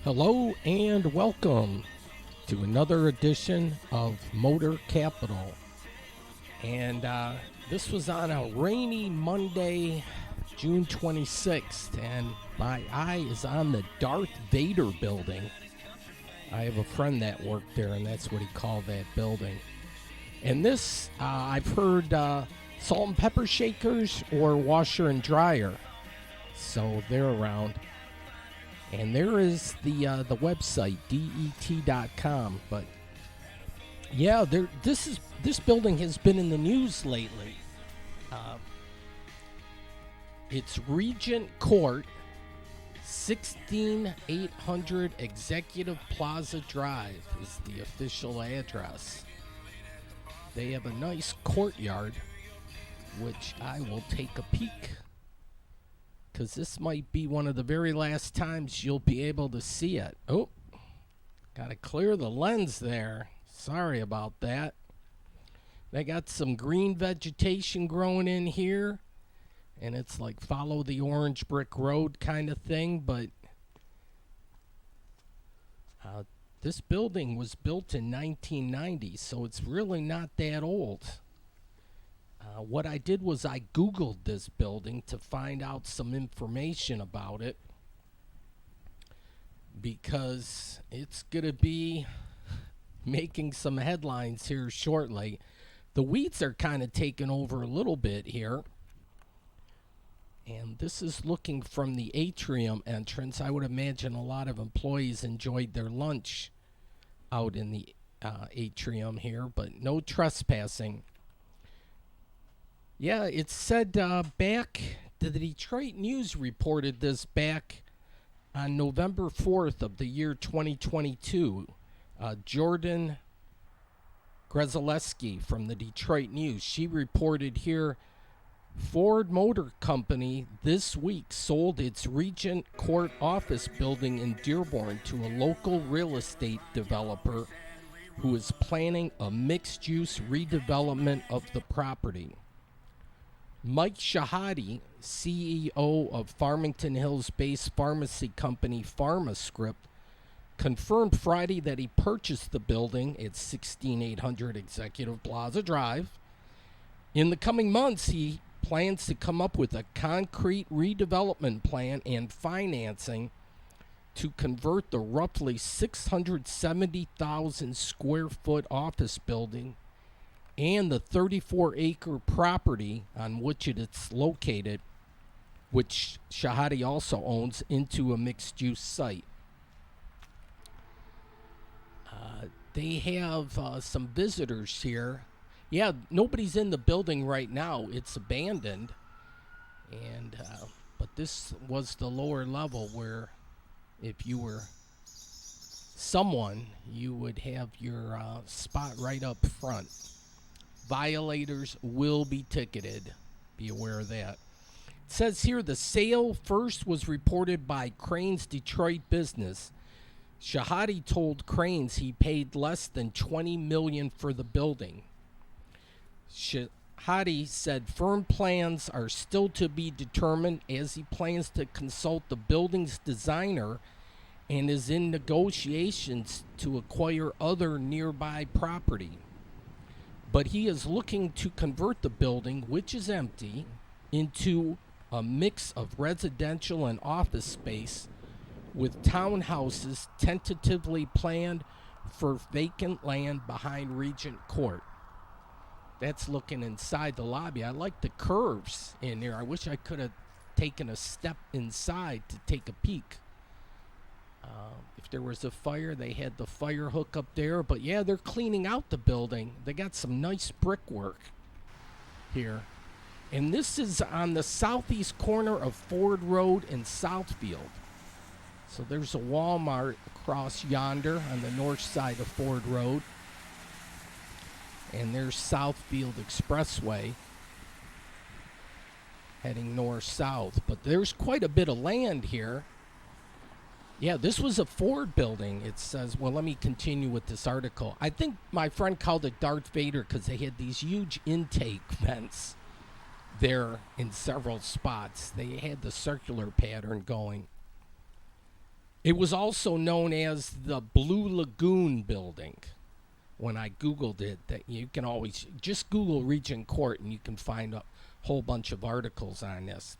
Hello and welcome to another edition of Motor Capital. And this was on a rainy Monday, June 26th, and my eye is on the Darth Vader building. I have a friend that worked there, and that's what he called that building. And this, I've heard salt and pepper shakers or washer and dryer. So they're around. And there is the website, det.com. But yeah, this building has been in the news lately. It's Regent Court, 16800 Executive Plaza Drive is the official address. They have a nice courtyard, which I will take a peek, because this might be one of the very last times you'll be able to see it. Oh, got to clear the lens there. Sorry about that. They got some green vegetation growing in here, and it's like follow the orange brick road kind of thing, but this building was built in 1990, so it's really not that old. What I did was I Googled this building to find out some information about it, because it's going to be making some headlines here shortly. The weeds are kind of taking over a little bit here. And this is looking from the atrium entrance. I would imagine a lot of employees enjoyed their lunch out in the atrium here, but no trespassing. Yeah, it said back, the Detroit News reported this back on November 4th of the year 2022. Jordan Grzelewski from the Detroit News, she reported here, Ford Motor Company this week sold its Regent Court office building in Dearborn to a local real estate developer who is planning a mixed-use redevelopment of the property. Mike Shahadi, CEO of Farmington Hills-based pharmacy company PharmaScript, confirmed Friday that he purchased the building at 16800 Executive Plaza Drive. In the coming months, he plans to come up with a concrete redevelopment plan and financing to convert the roughly 670,000 square foot office building and the 34-acre property on which it's located, which Shahadi also owns, into a mixed-use site. They have some visitors here. Yeah, nobody's in the building right now. It's abandoned. And but this was the lower level where if you were someone, you would have your spot right up front. Violators will be ticketed. Be aware of that. It says here the sale first was reported by Crane's Detroit Business. Shahadi told Crane's he paid less than $20 million for the building. Shahadi said firm plans are still to be determined as he plans to consult the building's designer and is in negotiations to acquire other nearby property. But he is looking to convert the building, which is empty, into a mix of residential and office space, with townhouses tentatively planned for vacant land behind Regent Court. That's looking inside the lobby. I like the curves in there. I wish I could have taken a step inside to take a peek. If there was a fire, they had the fire hook up there. But yeah, they're cleaning out the building. They got some nice brickwork here. And this is on the southeast corner of Ford Road and Southfield. So there's a Walmart across yonder on the north side of Ford Road. And there's Southfield Expressway heading north-south. But there's quite a bit of land here. Yeah, this was a Ford building. It says, well, let me continue with this article. I think my friend called it Darth Vader because they had these huge intake vents there in several spots. They had the circular pattern going. It was also known as the Blue Lagoon building. When I Googled it, that you can always just Google Regent Court and you can find a whole bunch of articles on this.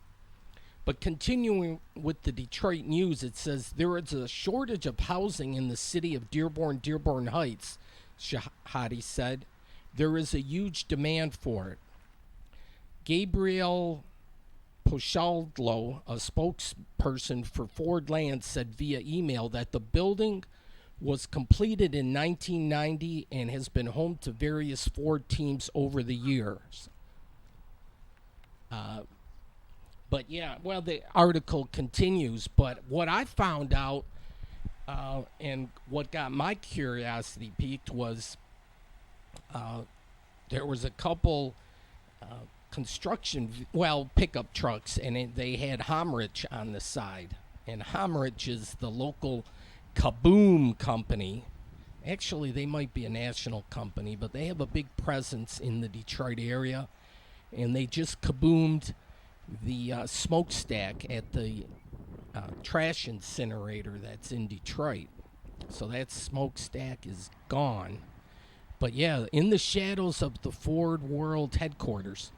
But continuing with the Detroit News, it says there is a shortage of housing in the city of Dearborn Heights, Shahadi said. There is a huge demand for it. Gabriel Pochaldlo, a spokesperson for Ford Land, said via email that the building was completed in 1990 and has been home to various Ford teams over the years. But yeah, well, the article continues. But what I found out and what got my curiosity piqued was there was a couple pickup trucks, and they had Homrich on the side. And Homrich is the local kaboom company. Actually, they might be a national company, but they have a big presence in the Detroit area. And they just kaboomed the smokestack at the trash incinerator that's in Detroit. So that smokestack is gone. But yeah, in the shadows of the Ford World headquarters.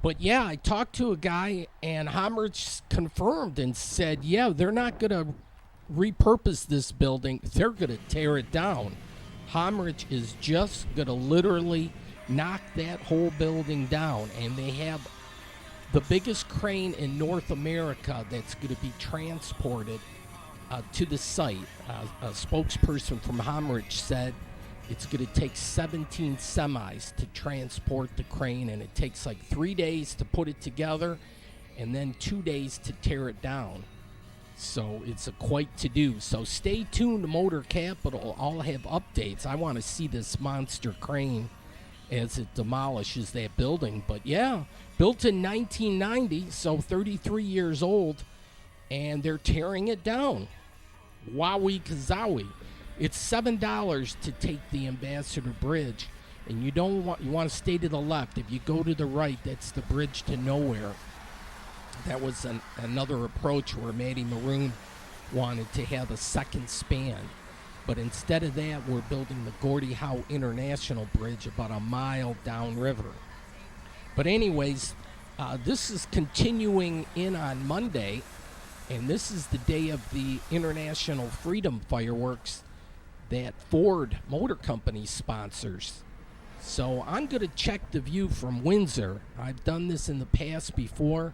But yeah, I talked to a guy, and Homrich confirmed and said, yeah, they're not going to repurpose this building. They're going to tear it down. Homrich is just going to literally knock that whole building down. And they have the biggest crane in North America that's going to be transported to the site. A spokesperson from Homrich said it's going to take 17 semis to transport the crane, and it takes like 3 days to put it together and then 2 days to tear it down. So it's a quite to-do. So stay tuned to Motor Capital. I'll have updates. I want to see this monster crane as it demolishes that building. But yeah, built in 1990, so 33 years old, and they're tearing it down. Wowie kazowie. It's $7 to take the Ambassador Bridge, and you want to stay to the left. If you go to the right, that's the bridge to nowhere. That was another approach where Matty Maroon wanted to have a second span. But instead of that, we're building the Gordie Howe International Bridge about a mile downriver. But anyways, this is continuing in on Monday, and this is the day of the International Freedom Fireworks that Ford Motor Company sponsors. So I'm going to check the view from Windsor. I've done this in the past before,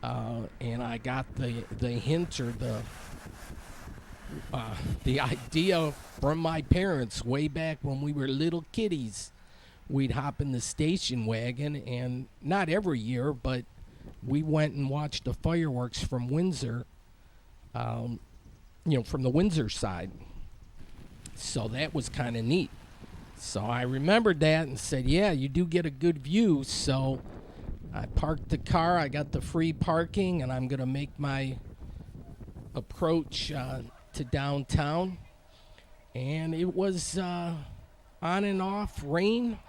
and I got the hint or the idea from my parents way back when we were little kiddies. We'd hop in the station wagon, and not every year, but we went and watched the fireworks from Windsor, from the Windsor side. So that was kind of neat. So I remembered that and said, yeah, you do get a good view. So I parked the car. I got the free parking, and I'm going to make my approach to downtown. And it was on and off rain.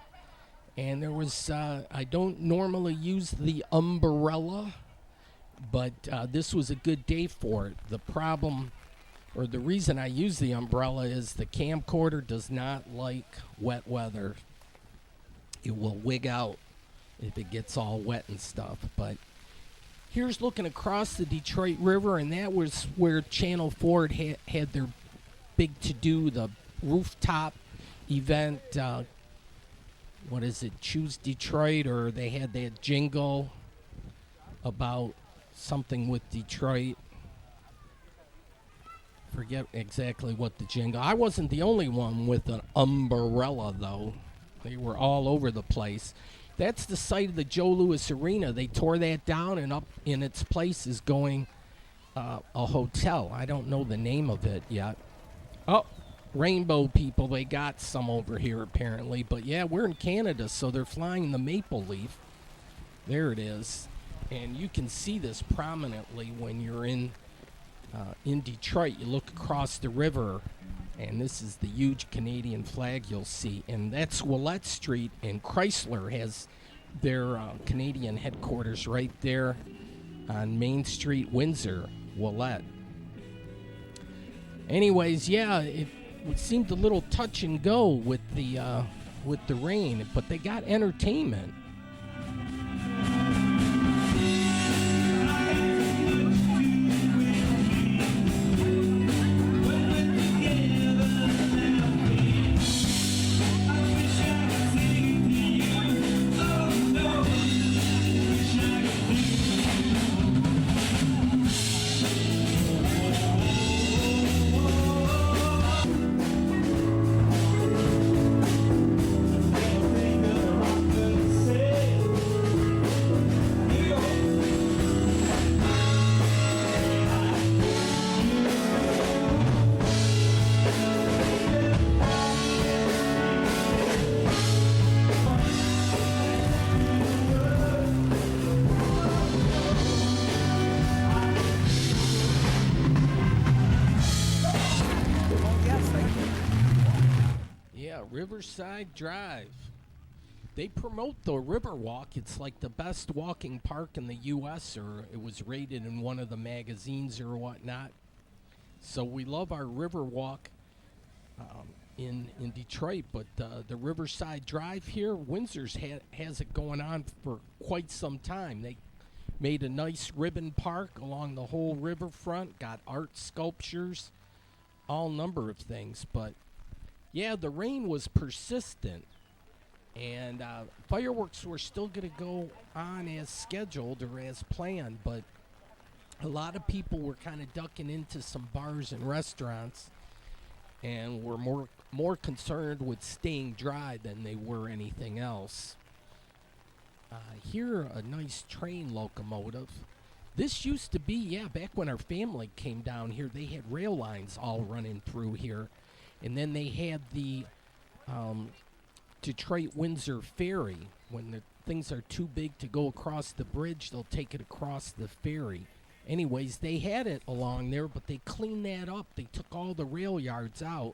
And there was, I don't normally use the umbrella, but this was a good day for it. The problem, or the reason I use the umbrella, is the camcorder does not like wet weather. It will wig out if it gets all wet and stuff. But here's looking across the Detroit River, and that was where Channel Ford had their big to-do, the rooftop event. What is it, Choose Detroit, or they had that jingle about something with Detroit. Forget exactly what the jingle. I wasn't the only one with an umbrella, though. They were all over the place. That's the site of the Joe Louis Arena. They tore that down, and up in its place is going a hotel. I don't know the name of it yet. Oh, Rainbow people, they got some over here apparently. But yeah, we're in Canada, so they're flying the Maple Leaf. There it is. And you can see this prominently when you're in Detroit. You look across the river, and this is the huge Canadian flag you'll see. And that's Willette Street, and Chrysler has their Canadian headquarters right there on Main Street, Windsor, Willette. Anyways, yeah, it seemed a little touch and go with the rain, but they got entertainment. Yeah, Riverside Drive. They promote the Riverwalk. It's like the best walking park in the U.S., or it was rated in one of the magazines or whatnot. So we love our Riverwalk in Detroit, but the Riverside Drive here, Windsor's has it going on for quite some time. They made a nice ribbon park along the whole riverfront, got art sculptures, all number of things. But yeah, the rain was persistent, and fireworks were still going to go on as scheduled or as planned, but a lot of people were kind of ducking into some bars and restaurants and were more concerned with staying dry than they were anything else. Here, a nice train locomotive. This used to be, yeah, back when our family came down here, they had rail lines all running through here. And then they had the um, Detroit Windsor ferry. When the things are too big to go across the bridge, they'll take it across the ferry. Anyways, they had it along there, but they cleaned that up. They took all the rail yards out,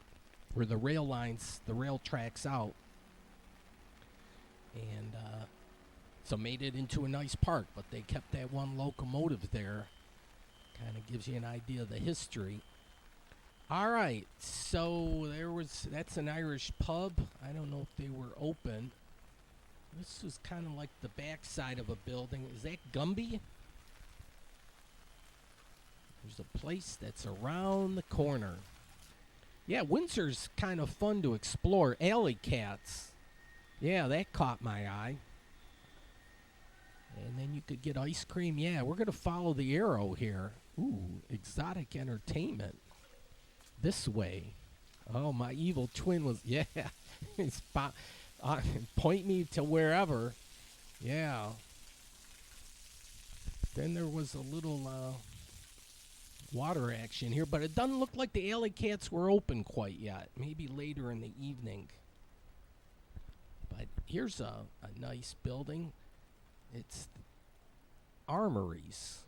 or the rail lines, the rail tracks out, and so made it into a nice park. But they kept that one locomotive there. Kind of gives you an idea of the history. All right, so that's an Irish pub. I don't know if they were open. This was kind of like the backside of a building. Is that Gumby? There's a place that's around the corner. Yeah, Windsor's kind of fun to explore. Alley Cats. Yeah, that caught my eye. And then you could get ice cream. Yeah, we're going to follow the arrow here. Ooh, exotic entertainment. This way. Oh, my evil twin was, yeah. He's point me to wherever. Yeah. Then there was a little water action here, but it doesn't look like the alley cats were open quite yet. Maybe later in the evening. But here's a nice building. It's Armories.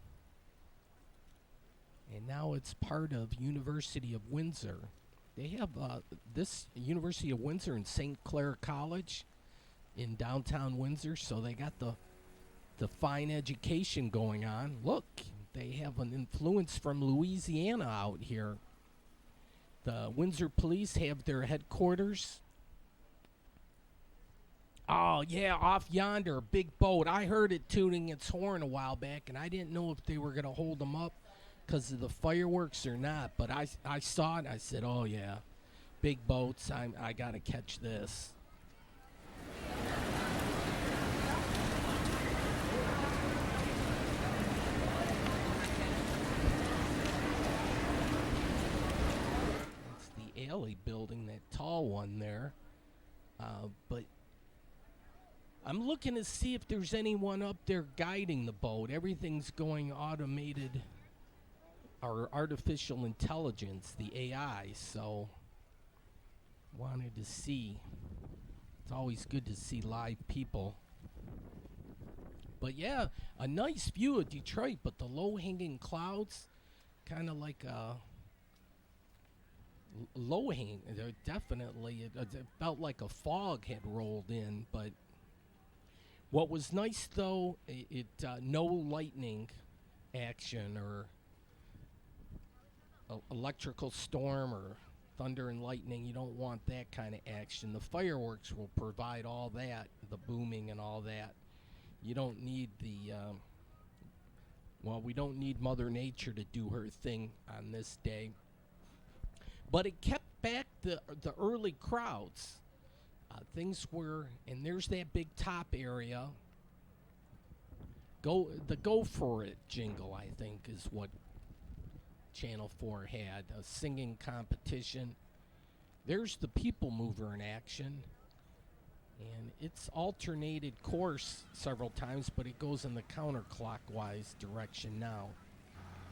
And now it's part of University of Windsor. They have this University of Windsor and St. Clair College in downtown Windsor, so they got the fine education going on. Look, they have an influence from Louisiana out here. The Windsor Police have their headquarters. Oh, yeah, off yonder, big boat. I heard it tuning its horn a while back, and I didn't know if they were going to hold them up because of the fireworks or not. But I saw it, and I said, oh, yeah, big boats. I got to catch this. It's the alley building, that tall one there. But I'm looking to see if there's anyone up there guiding the boat. Everything's going automated or artificial intelligence, the AI, so wanted to see. It's always good to see live people. But yeah, a nice view of Detroit, but the low-hanging clouds, kind of like low-hanging. Definitely, it felt like a fog had rolled in, but what was nice, though, no lightning action or electrical storm or thunder and lightning. You don't want that kind of action. The fireworks will provide all that, the booming and all that. You don't need well, we don't need Mother Nature to do her thing on this day. But it kept back the early crowds. Things were, and there's that big top area. Go for it jingle, I think, is what Channel 4 had. A singing competition. There's the People Mover in action. And it's alternated course several times, but it goes in the counterclockwise direction now.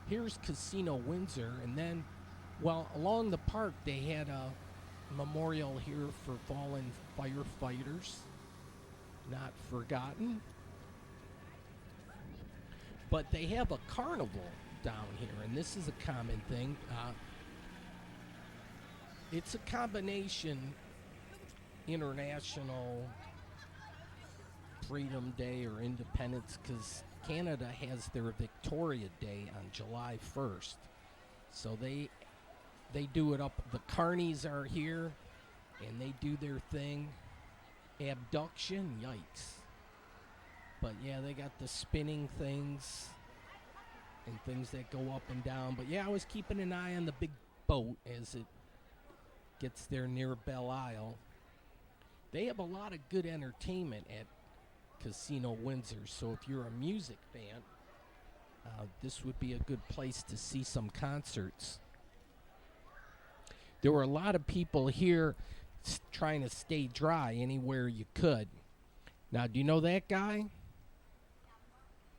Here's Casino Windsor, and then, well, along the park they had a memorial here for fallen firefighters, not forgotten. But they have a carnival down here, and this is a common thing. It's a combination International Freedom Day or Independence, because Canada has their Victoria Day on July 1st. So they do it up. The carnies are here, and they do their thing. Abduction, yikes. But yeah, they got the spinning things and things that go up and down. But yeah, I was keeping an eye on the big boat as it gets there near Belle Isle. They have a lot of good entertainment at Casino Windsor, so if you're a music fan, this would be a good place to see some concerts. There were a lot of people here trying to stay dry anywhere you could. Now, do you know that guy?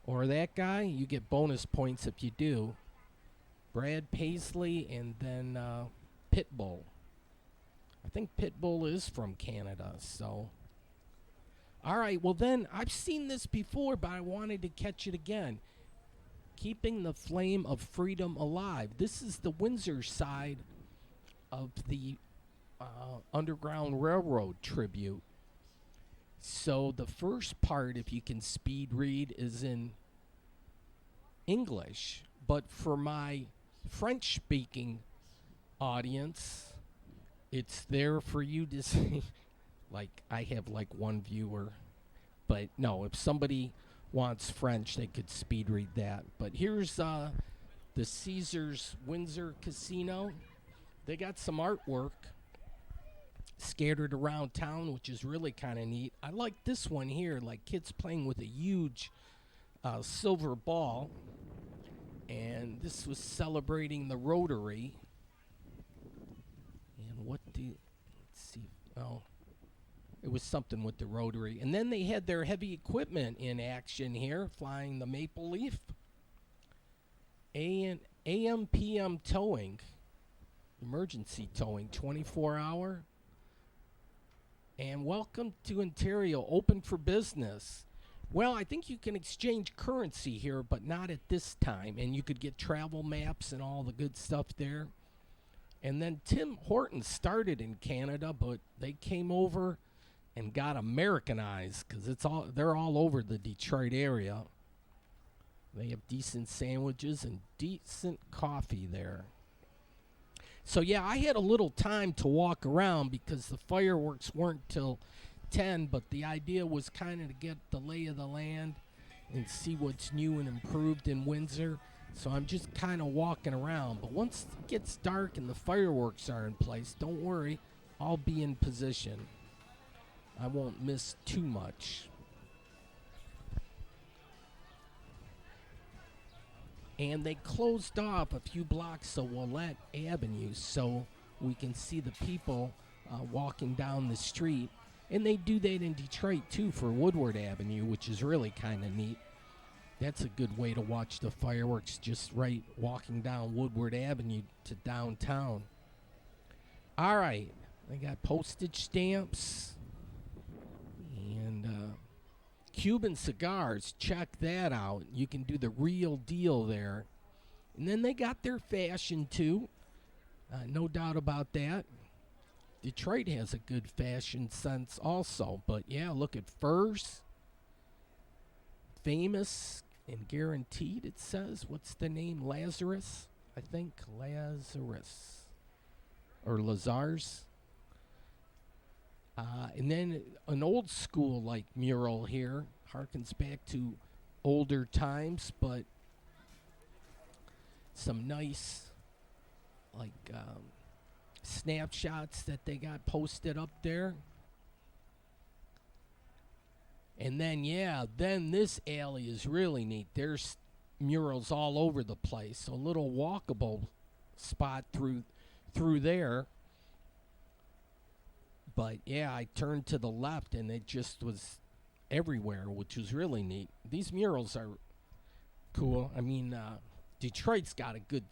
Or that guy? You get bonus points if you do. Brad Paisley and then Pitbull. I think Pitbull is from Canada, so. All right, well then, I've seen this before, but I wanted to catch it again. Keeping the flame of freedom alive. This is the Windsor side of the Underground Railroad tribute. So the first part, if you can speed read, is in English. But for my French-speaking audience, it's there for you to see. Like, I have like one viewer. But no, if somebody wants French, they could speed read that. But here's the Caesars Windsor Casino. They got some artwork scattered around town, which is really kind of neat. I like this one here, like kids playing with a huge silver ball. And this was celebrating the Rotary. And let's see, oh, it was something with the Rotary. And then they had their heavy equipment in action here, flying the Maple Leaf. AM PM towing, emergency towing, 24-hour. And welcome to Ontario, open for business. Well, I think you can exchange currency here, but not at this time. And you could get travel maps and all the good stuff there. And then Tim Hortons started in Canada, but they came over and got Americanized because they're all over the Detroit area. They have decent sandwiches and decent coffee there. So yeah, I had a little time to walk around because the fireworks weren't till 10, but the idea was kind of to get the lay of the land and see what's new and improved in Windsor. So I'm just kind of walking around. But once it gets dark and the fireworks are in place, don't worry, I'll be in position. I won't miss too much. And they closed off a few blocks of Willette Avenue so we can see the people walking down the street. And they do that in Detroit, too, for Woodward Avenue, which is really kind of neat. That's a good way to watch the fireworks, just right walking down Woodward Avenue to downtown. All right, they got postage stamps and Cuban cigars. Check that out. You can do the real deal there. And then they got their fashion, too. No doubt about that. Detroit has a good fashion sense also. But, yeah, look at furs. Famous and guaranteed, it says. What's the name? Lazarus, I think Lazarus or Lazar's. And then an old school like mural here harkens back to older times, but some nice like snapshots that they got posted up there. And then then this alley is really neat. There's murals all over the place. So a little walkable spot through there. But yeah, I turned to the left and it just was everywhere, which was really neat. These murals are cool. I mean, Detroit's got a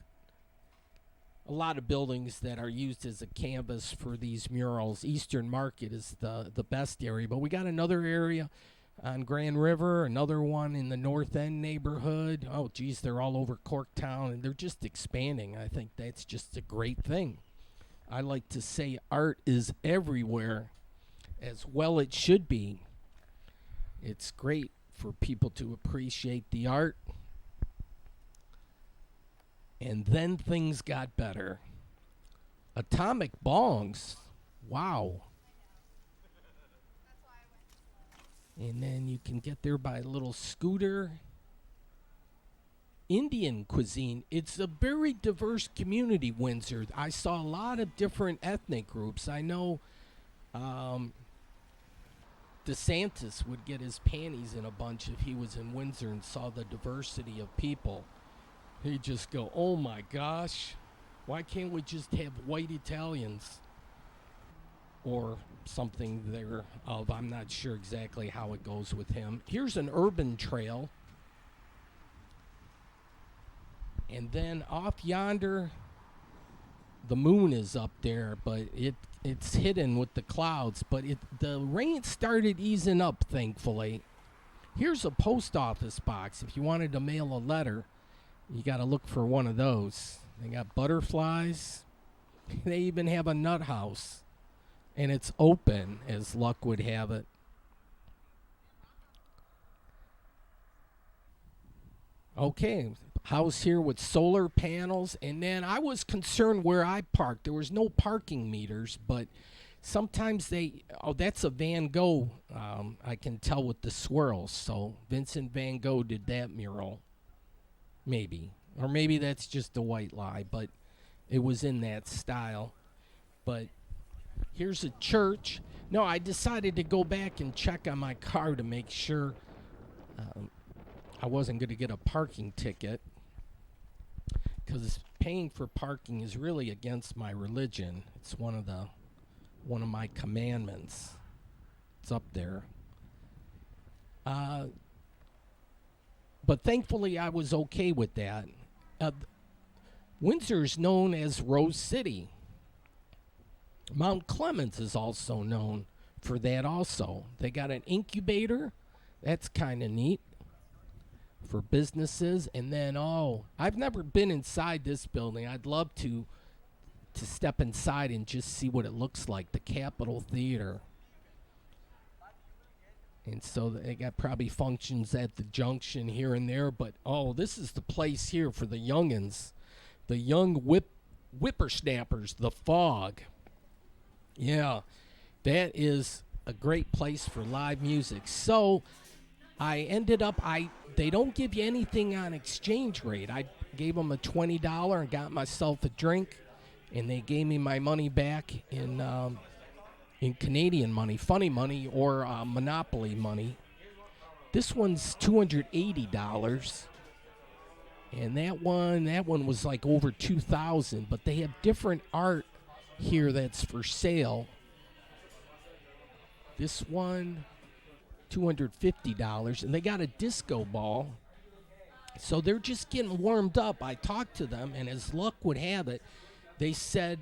lot of buildings that are used as a canvas for these murals. Eastern Market is the best area, but we got another area on Grand River, another one in the North End neighborhood. Oh, geez, they're all over Corktown, and they're just expanding. I think that's just a great thing. I like to say art is everywhere, as well it should be. It's great for people to appreciate the art. And then things got better. Atomic bongs. Wow. And then you can get there by a little scooter. Indian cuisine. It's a very diverse community, Windsor. I saw a lot of different ethnic groups. I know DeSantis would get his panties in a bunch if he was in Windsor and saw the diversity of people. He'd just go, oh my gosh, why can't we just have white Italians? Or something thereof. I'm not sure exactly how it goes with him. Here's an urban trail. And then off yonder, the moon is up there, but it's hidden with the clouds. But the rain started easing up, thankfully. Here's a post office box. If you wanted to mail a letter, you got to look for one of those. They got butterflies. They even have a nut house. And it's open, as luck would have it. Okay, house here with solar panels. And then I was concerned where I parked. There was no parking meters, but sometimes that's a Van Gogh. I can tell with the swirls. So Vincent Van Gogh did that mural. Maybe. Or maybe that's just a white lie, but it was in that style. But here's a church. No, I decided to go back and check on my car to make sure I wasn't going to get a parking ticket, because paying for parking is really against my religion. It's one of my commandments. It's up there. But thankfully, I was okay with that. Windsor's known as Rose City. Mount Clemens is also known for that also. They got an incubator. That's kind of neat for businesses. And then, I've never been inside this building. I'd love to step inside and just see what it looks like, the Capitol Theater. And so they got probably functions at the junction here and there. But, this is the place here for the youngins. The young whippersnappers, the Fog. Yeah, that is a great place for live music. So I ended up, they don't give you anything on exchange rate. I gave them a $20 and got myself a drink, and they gave me my money back in Canadian money, funny money, or Monopoly money. This one's $280. And that one was like over $2,000, but they have different art here that's for sale. This one, $250, and they got a disco ball. So they're just getting warmed up. I talked to them, and as luck would have it, they said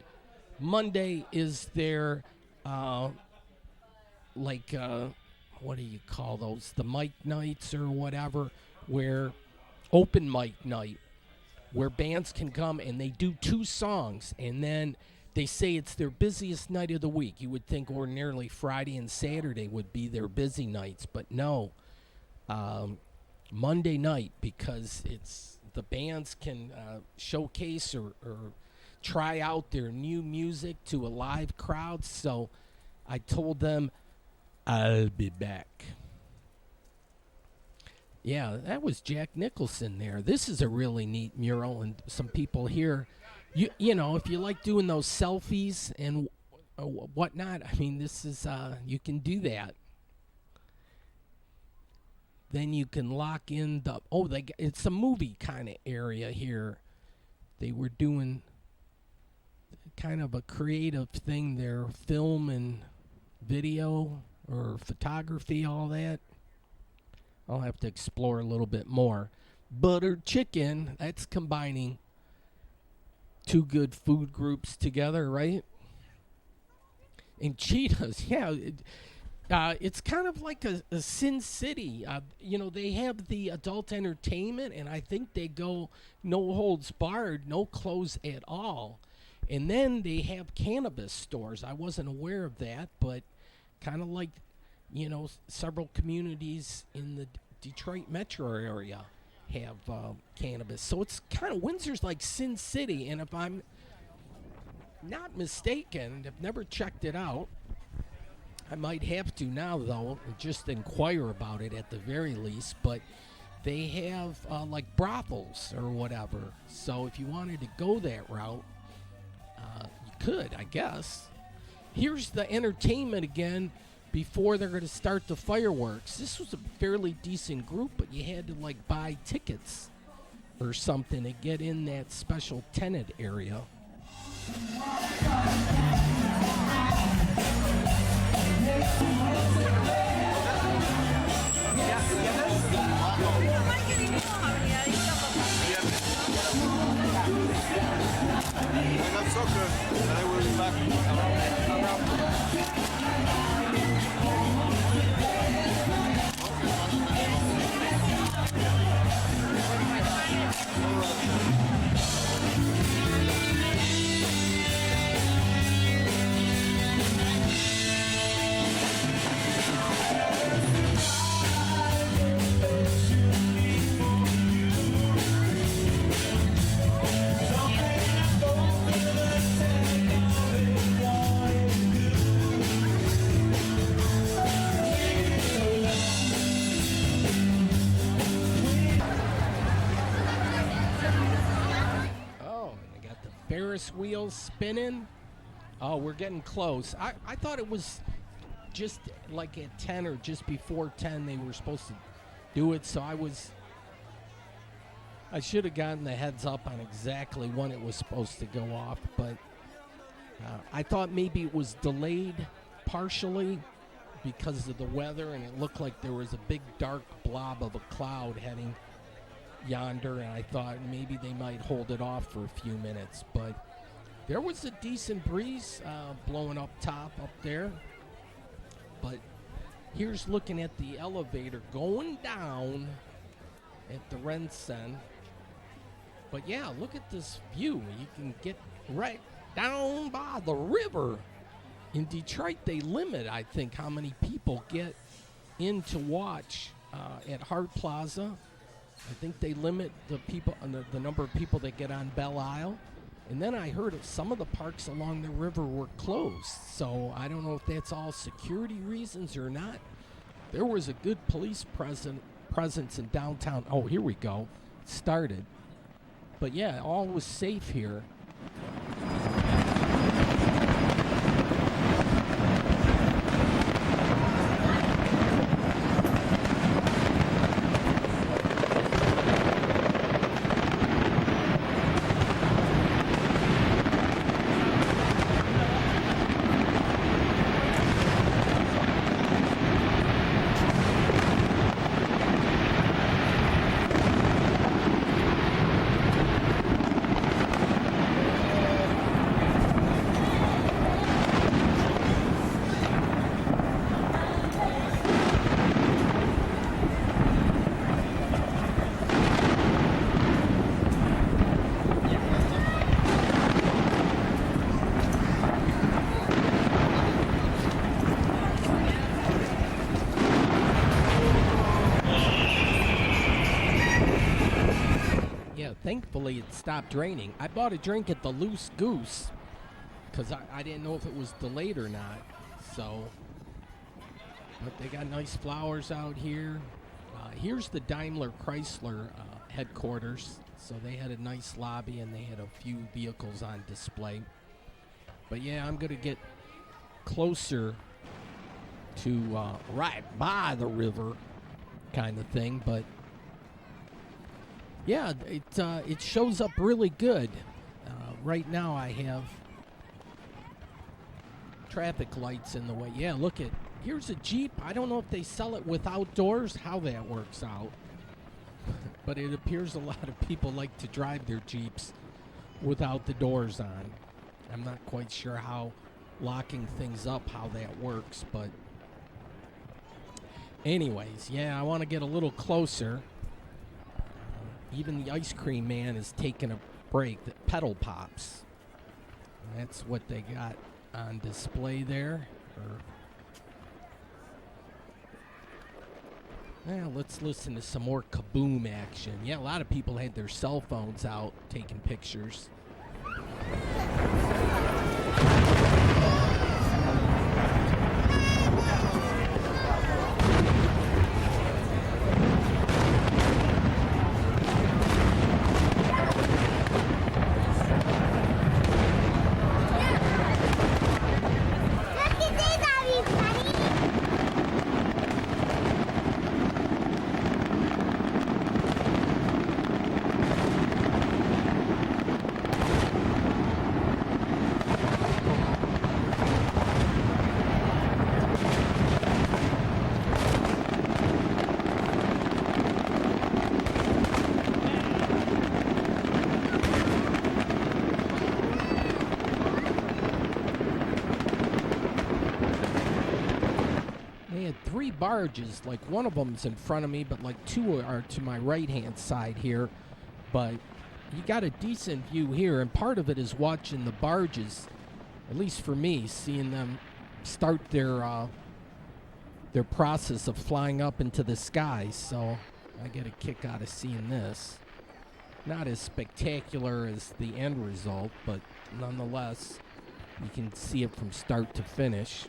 Monday is their, what do you call those? The mic nights or whatever, where open mic night, where bands can come and they do 2 songs, and then they say it's their busiest night of the week. You would think ordinarily Friday and Saturday would be their busy nights, but no. Monday night, because it's the bands can showcase or try out their new music to a live crowd. So I told them I'll be back. Yeah, that was Jack Nicholson there. This is a really neat mural, and some people here, you know, if you like doing those selfies and whatnot, I mean, this is you can do that. Then you can lock in the it's a movie kind of area here. They were doing kind of a creative thing there, film and video or photography, all that. I'll have to explore a little bit more. Buttered chicken, that's combining two good food groups together, right? And cheetahs, yeah. It's kind of like a Sin City. You know, they have the adult entertainment, and I think they go no holds barred, no clothes at all. And then they have cannabis stores. I wasn't aware of that, but kind of like, you know, several communities in the Detroit metro area have cannabis. So it's kind of, Windsor's like Sin City. And if I'm not mistaken, I've never checked it out. I might have to now, though, just inquire about it at the very least. But they have like brothels or whatever. So if you wanted to go that route, you could, I guess. Here's the entertainment again before they're going to start the fireworks. This was a fairly decent group, but you had to like buy tickets or something to get in that special tenant area. Soccer, and I will be back. Ferris wheels spinning. Oh, we're getting close. I thought it was just like at 10 or just before 10 they were supposed to do it, so I should have gotten the heads up on exactly when it was supposed to go off, but I thought maybe it was delayed partially because of the weather, and it looked like there was a big dark blob of a cloud heading yonder, and I thought maybe they might hold it off for a few minutes, but there was a decent breeze blowing up top up there. But here's looking at the elevator going down at the Rensen. But yeah, look at this view. You can get right down by the river. In Detroit, they limit, I think, how many people get in to watch at Hart Plaza. I think they limit the people, the number of people that get on Belle Isle. And then I heard of some of the parks along the river were closed. So I don't know if that's all security reasons or not. There was a good police presence in downtown. Oh, here we go. It started. But yeah, all was safe here. thankfully it stopped raining. I bought a drink at the Loose Goose because I didn't know if it was delayed or not. So, but they got nice flowers out here. Here's the Daimler Chrysler headquarters. So they had a nice lobby and they had a few vehicles on display. But yeah, I'm going to get closer to right by the river kind of thing. But yeah, it shows up really good. Right now I have traffic lights in the way. Yeah, look at, here's a Jeep. I don't know if they sell it without doors, how that works out. But it appears a lot of people like to drive their Jeeps without the doors on. I'm not quite sure how locking things up, how that works, but anyways, yeah, I want to get a little closer. Even the ice cream man is taking a break. The pedal pops. That's what they got on display there. Well, let's listen to some more kaboom action. Yeah, a lot of people had their cell phones out taking pictures. Three barges, like one of them's in front of me, but like two are to my right hand side here. But you got a decent view here, and part of it is watching the barges, at least for me, seeing them start their process of flying up into the sky. So I get a kick out of seeing this. Not as spectacular as the end result, but nonetheless, you can see it from start to finish.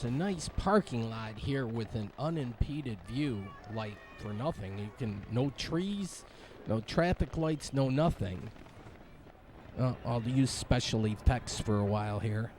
A nice parking lot here with an unimpeded view, like for nothing. You can, no trees, no traffic lights, no nothing. I'll use special effects for a while here.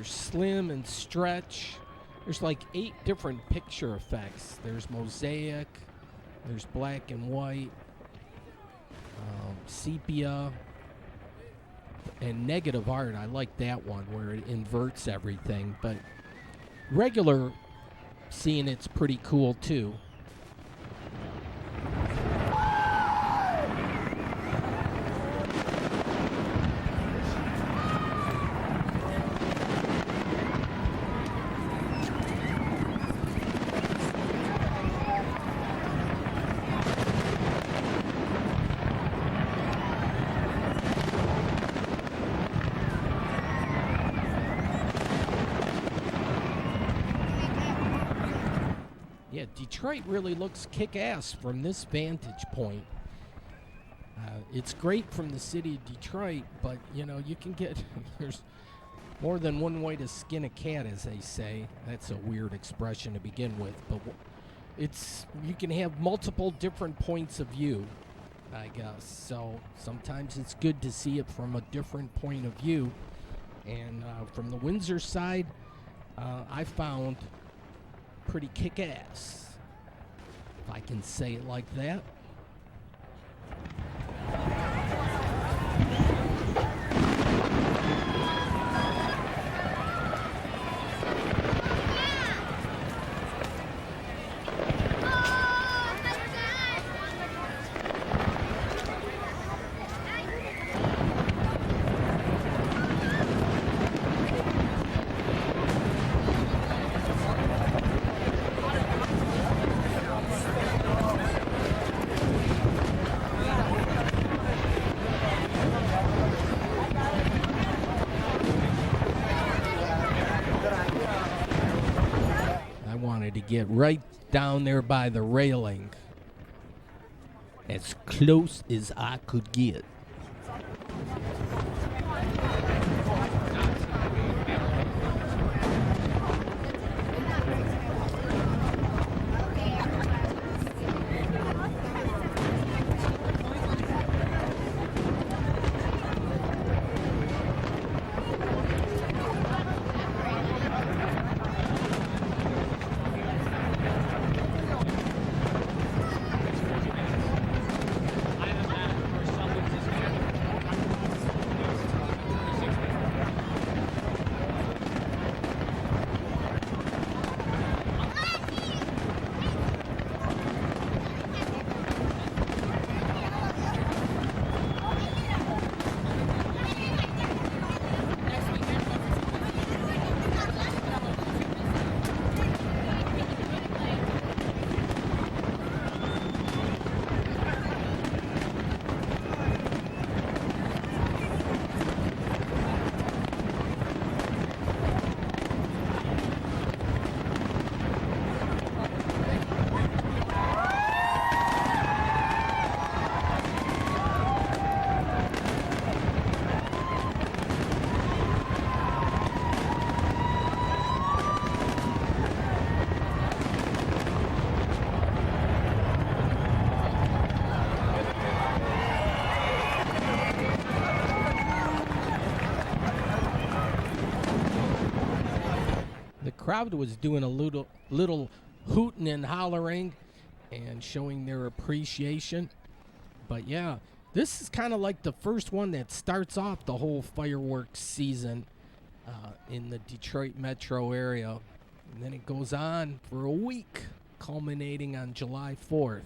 Slim and stretch. There's like 8 different picture effects. There's mosaic, there's black and white, sepia, and negative art. I like that one where it inverts everything, but regular seeing it's pretty cool too. Detroit really looks kick-ass from this vantage point. It's great from the city of Detroit, but you can get there's more than one way to skin a cat, as they say. That's a weird expression to begin with, but you can have multiple different points of view, I guess. So sometimes it's good to see it from a different point of view. And from the Windsor side, I found pretty kick-ass, if I can say it like that. To get right down there by the railing, as close as I could get. Crowd was doing a little hooting and hollering and showing their appreciation. But yeah, this is kind of like the first one that starts off the whole fireworks season in the Detroit metro area. And then it goes on for a week, culminating on July 4th.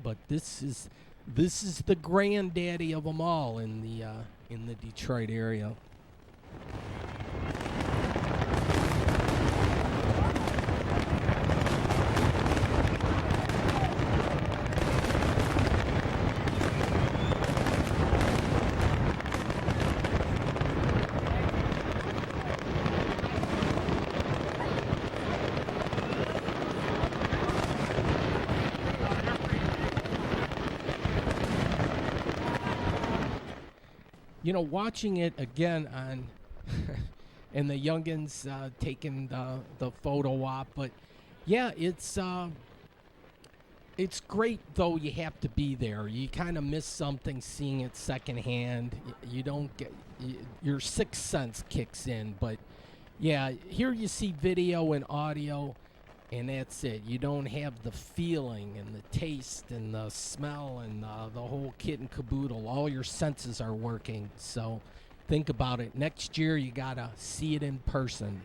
But this is the granddaddy of them all in the Detroit area. Watching it again on, and the youngins taking the photo op, but yeah, it's great though. You have to be there. You kind of miss something seeing it secondhand. You don't get your sixth sense kicks in, but yeah, here you see video and audio. And that's it. You don't have the feeling and the taste and the smell and the whole kit and caboodle. All your senses are working. So think about it. Next year, you got to see it in person.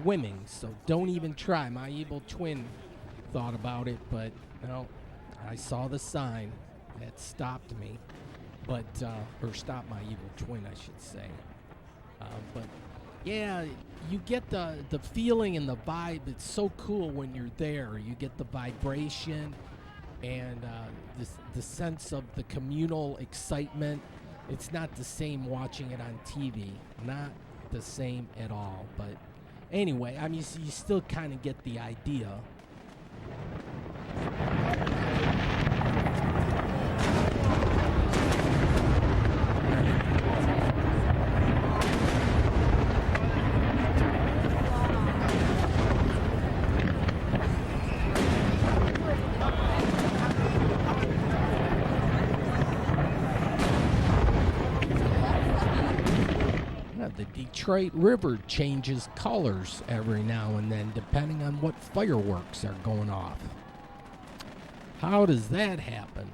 swimming, so don't even try. My evil twin thought about it, but no, I saw the sign that stopped me, but or stopped my evil twin, I should say. But yeah, you get the feeling and the vibe. It's so cool when you're there. You get the vibration and the sense of the communal excitement. It's not the same watching it on TV. Not the same at all. But anyway, I mean, you still kind of get the idea. The Detroit River changes colors every now and then depending on what fireworks are going off. How does that happen?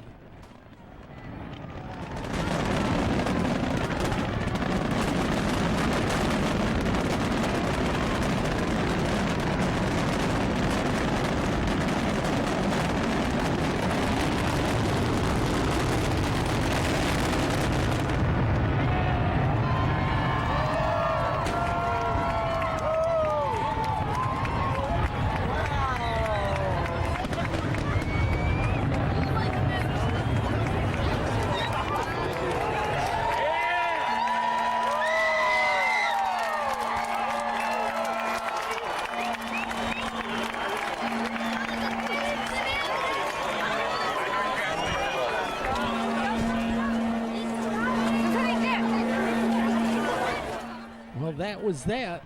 That was that.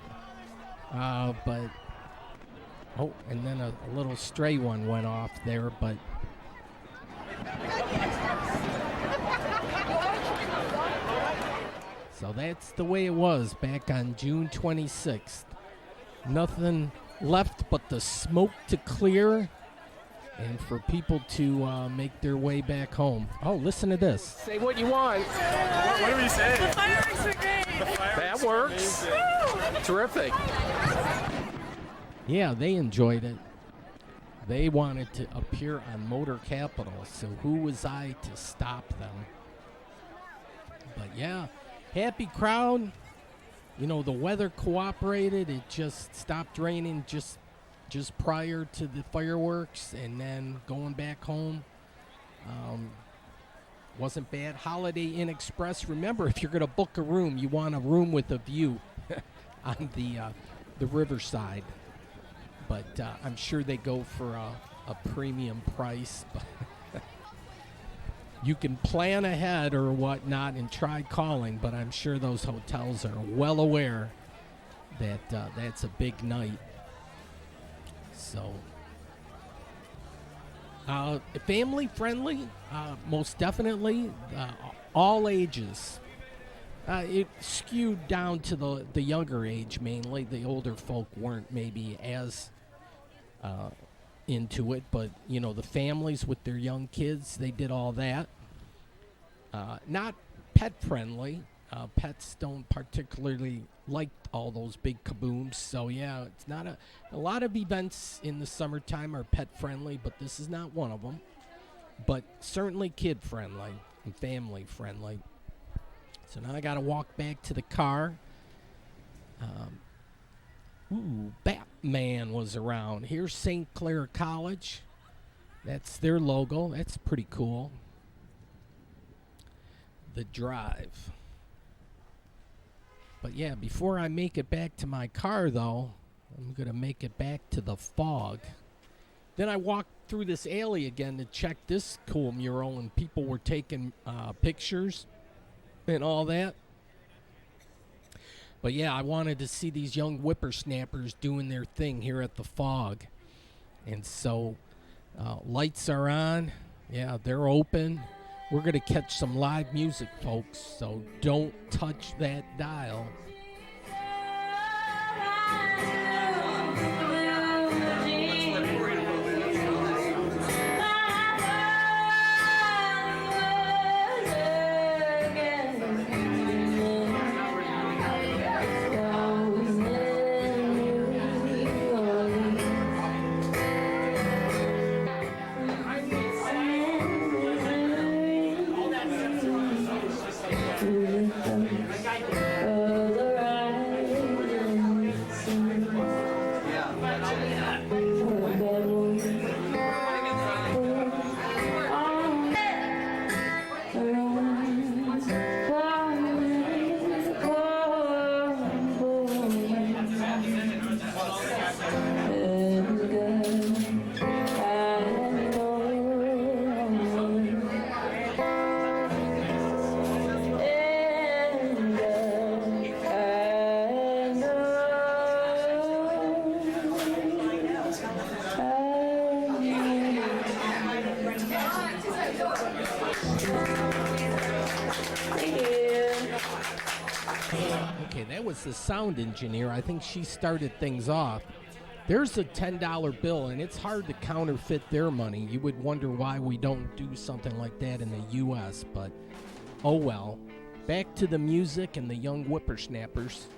But and then a little stray one went off there, but so that's the way it was back on June 26th. Nothing left but the smoke to clear and for people to make their way back home. Oh, listen to this. Say what you want. What do we say? The fireworks were great. That works. Terrific. Yeah, they enjoyed it. They wanted to appear on Motor Capital, so who was I to stop them? But yeah, happy crowd. You know, the weather cooperated. It just stopped raining just prior to the fireworks, and then going back home. Wasn't bad. Holiday Inn Express. Remember, if you're going to book a room, you want a room with a view on the riverside. But I'm sure they go for a premium price. You can plan ahead or whatnot and try calling, but I'm sure those hotels are well aware that that's a big night. So, family friendly, most definitely, all ages. It skewed down to the younger age mainly. The older folk weren't maybe as into it, but you know, the families with their young kids, they did all that. Not pet friendly. Pets don't particularly like all those big kabooms, so yeah, it's not a lot of events in the summertime are pet friendly, but this is not one of them. But certainly kid friendly and family friendly. So now I got to walk back to the car. Batman was around. Here's St. Clair College. That's their logo. That's pretty cool. The Drive. But yeah, before I make it back to my car, though, I'm going to make it back to the fog. Then I walked through this alley again to check this cool mural, and people were taking pictures and all that. But yeah, I wanted to see these young whippersnappers doing their thing here at the fog. And so lights are on. Yeah, they're open. We're going to catch some live music, folks, so don't touch that dial. Okay, that was the sound engineer. I think she started things off. There's a $10 bill, and it's hard to counterfeit their money. You would wonder why we don't do something like that in the U.S., but oh well. Back to the music and the young whippersnappers.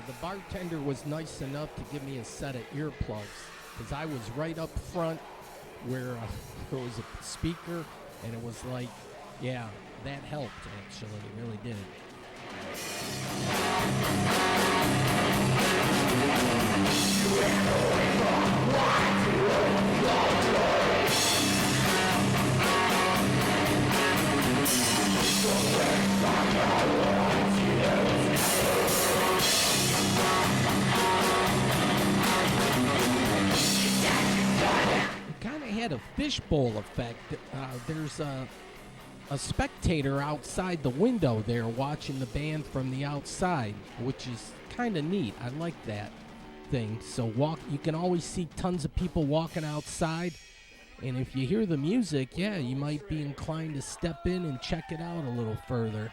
The bartender was nice enough to give me a set of earplugs because I was right up front where there was a speaker, and it was like, yeah, that helped actually. It really did. Kind of had a fishbowl effect. There's a spectator outside the window there watching the band from the outside, which is kind of neat. I like that thing. So you can always see tons of people walking outside, and if you hear the music, yeah, you might be inclined to step in and check it out a little further.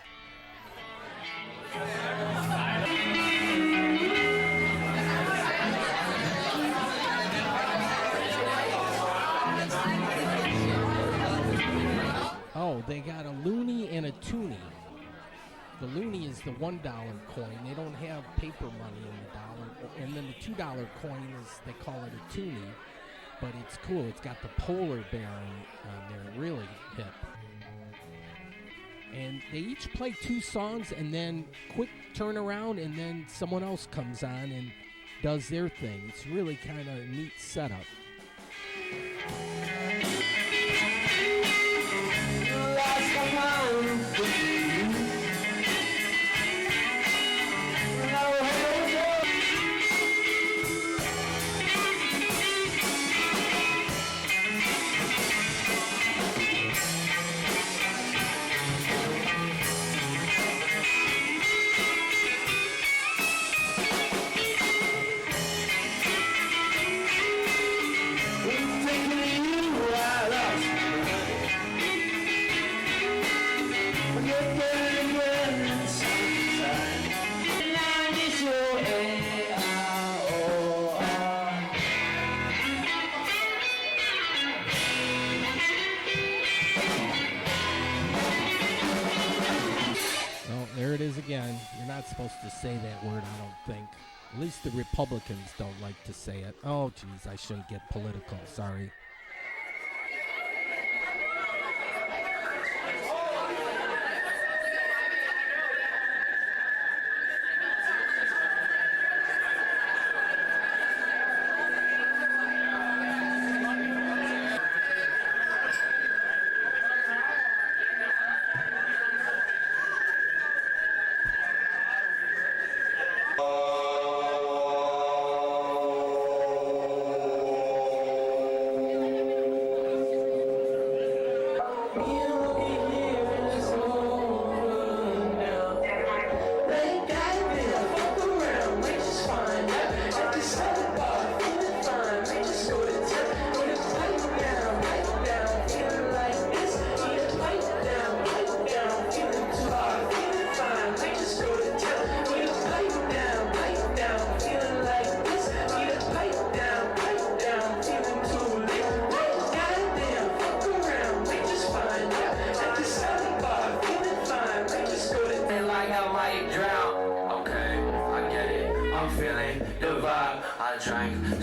Oh, they got a loony and a toonie. The loony is the $1 coin. They don't have paper money in the dollar. And then the $2 coin is, they call it a toonie. But it's cool. It's got the polar bear on there. Really hip. And they each play 2 songs and then quick turnaround, and then someone else comes on and does their thing. It's really kind of a neat setup. There it is again. You're not supposed to say that word, I don't think. At least the Republicans don't like to say it. Oh, geez, I shouldn't get political. Sorry.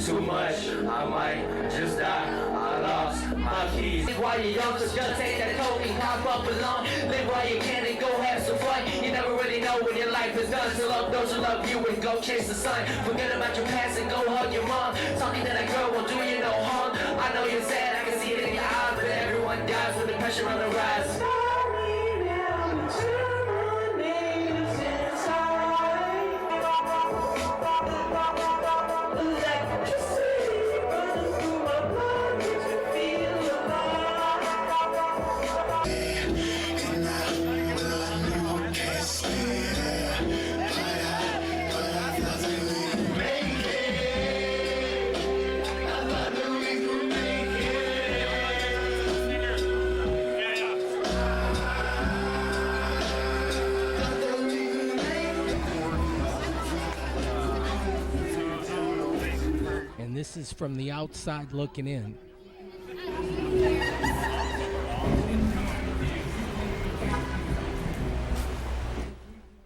Too much, I might just die. I lost my keys. While you're young, just take that coke and hop up alone. Live while you can and go have some fun. You never really know when your life is done. So love those who love you and go chase the sun. Forget about your past and go hug your mom. Talking to that girl won't do you no harm. I know you're sad, I can see it in your eyes. This is from the outside looking in.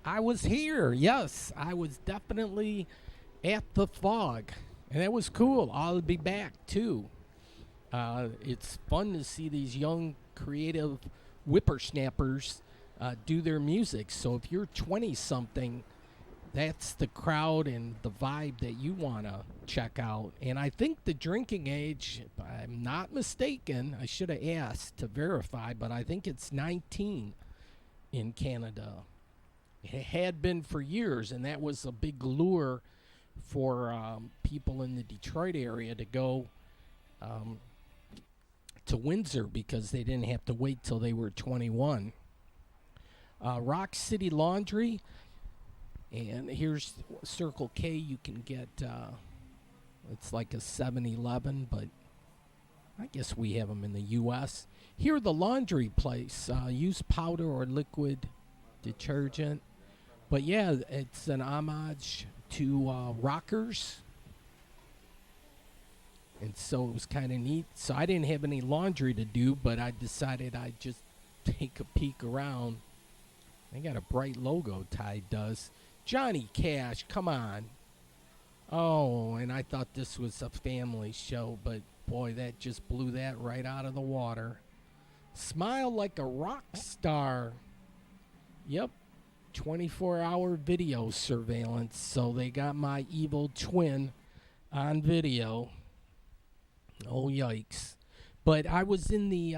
I was here. Yes, I was definitely at the fog, and that was cool. I'll be back too. It's fun to see these young, creative whippersnappers do their music. So if you're 20 something, that's the crowd and the vibe that you want to check out. And I think the drinking age, if I'm not mistaken, I should have asked to verify, but I think it's 19 in Canada. It had been for years, and that was a big lure for people in the Detroit area to go to Windsor because they didn't have to wait till they were 21. Rock City Laundry, and here's Circle K. You can get, it's like a 7-Eleven, but I guess we have them in the U.S. Here, the laundry place, use powder or liquid detergent. But yeah, it's an homage to rockers. And so it was kind of neat. So I didn't have any laundry to do, but I decided I'd just take a peek around. They got a bright logo, Tide does. Johnny Cash, come on. Oh, and I thought this was a family show, but boy, that just blew that right out of the water. Smile like a rock star. Yep. 24-hour video surveillance. So they got my evil twin on video. Oh, yikes. But I was in the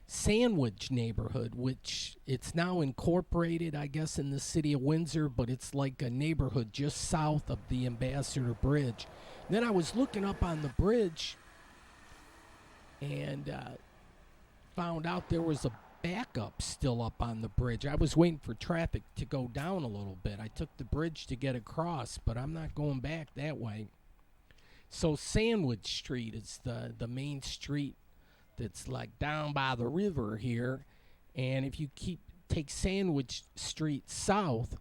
Sandwich neighborhood, which it's now incorporated, I guess, in the city of Windsor, but it's like a neighborhood just south of the Ambassador Bridge. Then I was looking up on the bridge and found out there was a backup still up on the bridge. I was waiting for traffic to go down a little bit. I took the bridge to get across, but I'm not going back that way. So Sandwich Street is the main street that's like down by the river here. And if you take Sandwich Street south,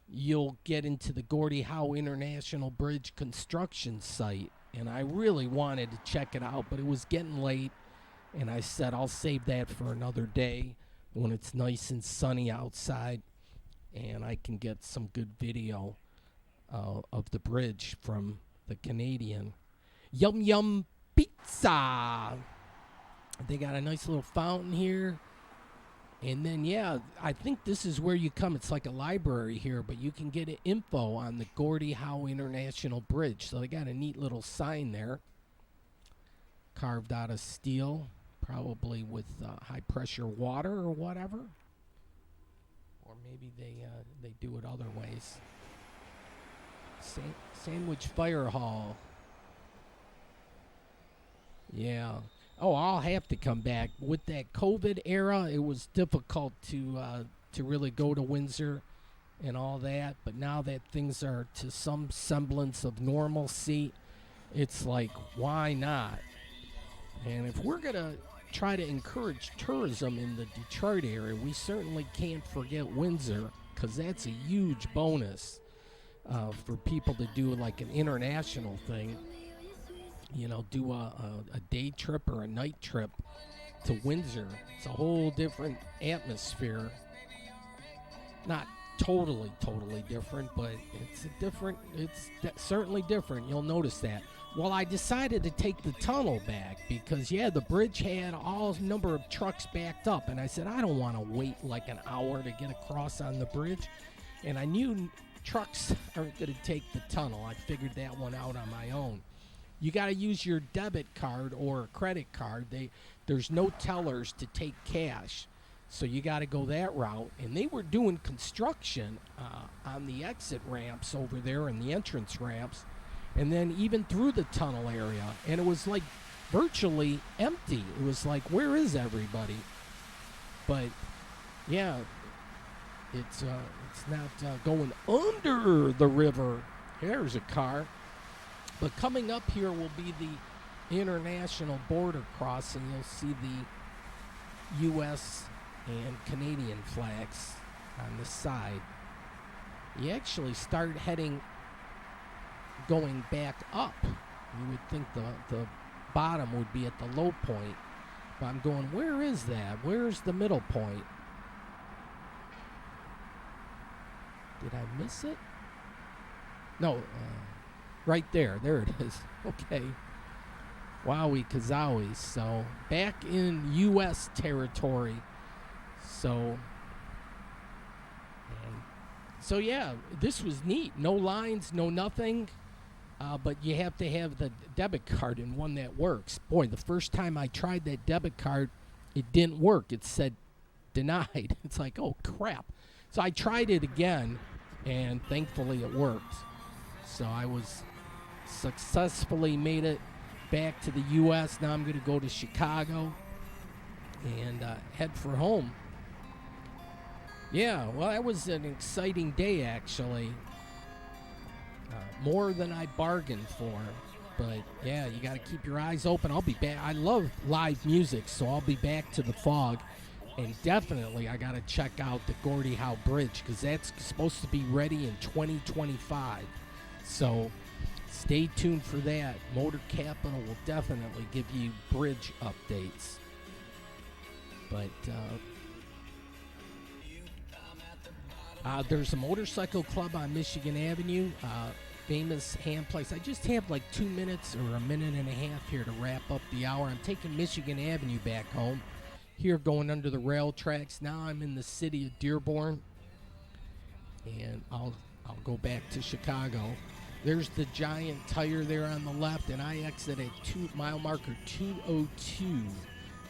you'll get into the Gordie Howe International Bridge construction site. And I really wanted to check it out, but it was getting late. And I said, I'll save that for another day when it's nice and sunny outside and I can get some good video of the bridge from the Canadian. Yum Yum Pizza. They got a nice little fountain here. And then, yeah, I think this is where you come. It's like a library here, but you can get info on the Gordie Howe International Bridge. So they got a neat little sign there, carved out of steel. Probably with high-pressure water or whatever. Or maybe they do it other ways. Sandwich Fire Hall. Yeah. Oh, I'll have to come back. With that COVID era, it was difficult to really go to Windsor and all that. But now that things are to some semblance of normalcy, it's like, why not? And if we're going to try to encourage tourism in the Detroit area, we certainly can't forget Windsor, because that's a huge bonus for people to do like an international thing. You know, do a day trip or a night trip to Windsor. It's a whole different atmosphere. Not totally different, but it's certainly different. You'll notice that. Well, I decided to take the tunnel back because, yeah, the bridge had all number of trucks backed up. And I said, I don't want to wait like an hour to get across on the bridge. And I knew trucks aren't going to take the tunnel. I figured that one out on my own. You got to use your debit card or a credit card. There's no tellers to take cash. So you got to go that route. And they were doing construction on the exit ramps over there and the entrance ramps. And then even through the tunnel area. And it was like virtually empty. It was like, where is everybody? But, yeah, it's not going under the river. There's a car. But coming up here will be the international border crossing. You'll see the U.S. and Canadian flags on the side. You actually start going back up You would think the bottom would be at the low point. But I'm going, where is that? Where's the middle point? Did I miss it? No, right there. There it is. Okay. Wowie kazowie. So back in U.S. territory. So yeah, this was neat. No lines, no nothing. But you have to have the debit card and one that works. Boy, the first time I tried that debit card, it didn't work. It said denied. It's like, oh, crap. So I tried it again, and thankfully it worked. So I was successfully made it back to the U.S. Now I'm going to go to Chicago and head for home. Yeah, well, that was an exciting day, actually. More than I bargained for. But, yeah, you got to keep your eyes open. I'll be back. I love live music, so I'll be back to the Fog. And definitely I got to check out the Gordie Howe Bridge because that's supposed to be ready in 2025. So stay tuned for that. Motor Capital will definitely give you bridge updates. But there's a motorcycle club on Michigan Avenue, famous ham place. I just have like 2 minutes or a minute and a half here to wrap up the hour. I'm taking Michigan Avenue back home. Here going under the rail tracks. Now I'm in the city of Dearborn. And I'll go back to Chicago. There's the giant tire there on the left, and I exit at mile marker 202.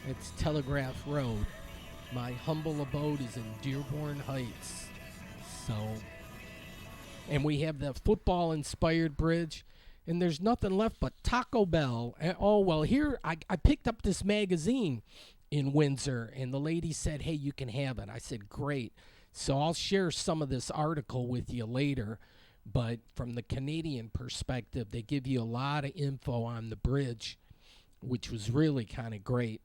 It's Telegraph Road. My humble abode is in Dearborn Heights. So, and we have the football-inspired bridge, and there's nothing left but Taco Bell. And, oh, well, here, I picked up this magazine in Windsor, and the lady said, hey, you can have it. I said, great. So I'll share some of this article with you later, but from the Canadian perspective, they give you a lot of info on the bridge, which was really kind of great.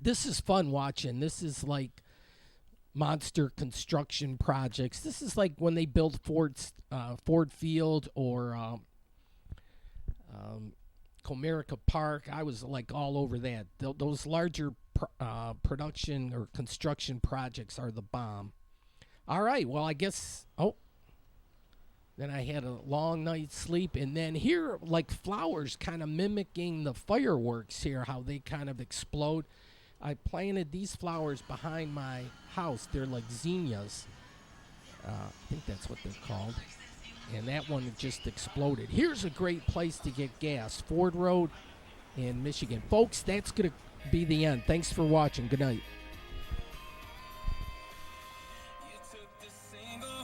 This is fun watching. This is like monster construction projects. This is like when they built Ford Field or Comerica Park. I was like all over that. Those larger production or construction projects are the bomb. All right, well, I guess, then I had a long night's sleep. And then here, like flowers kind of mimicking the fireworks here, how they kind of explode. I planted these flowers behind my house. They're like zinnias. I think that's what they're called. And that one just exploded. Here's a great place to get gas. Ford Road in Michigan. Folks, that's going to be the end. Thanks for watching. Good night. You took the single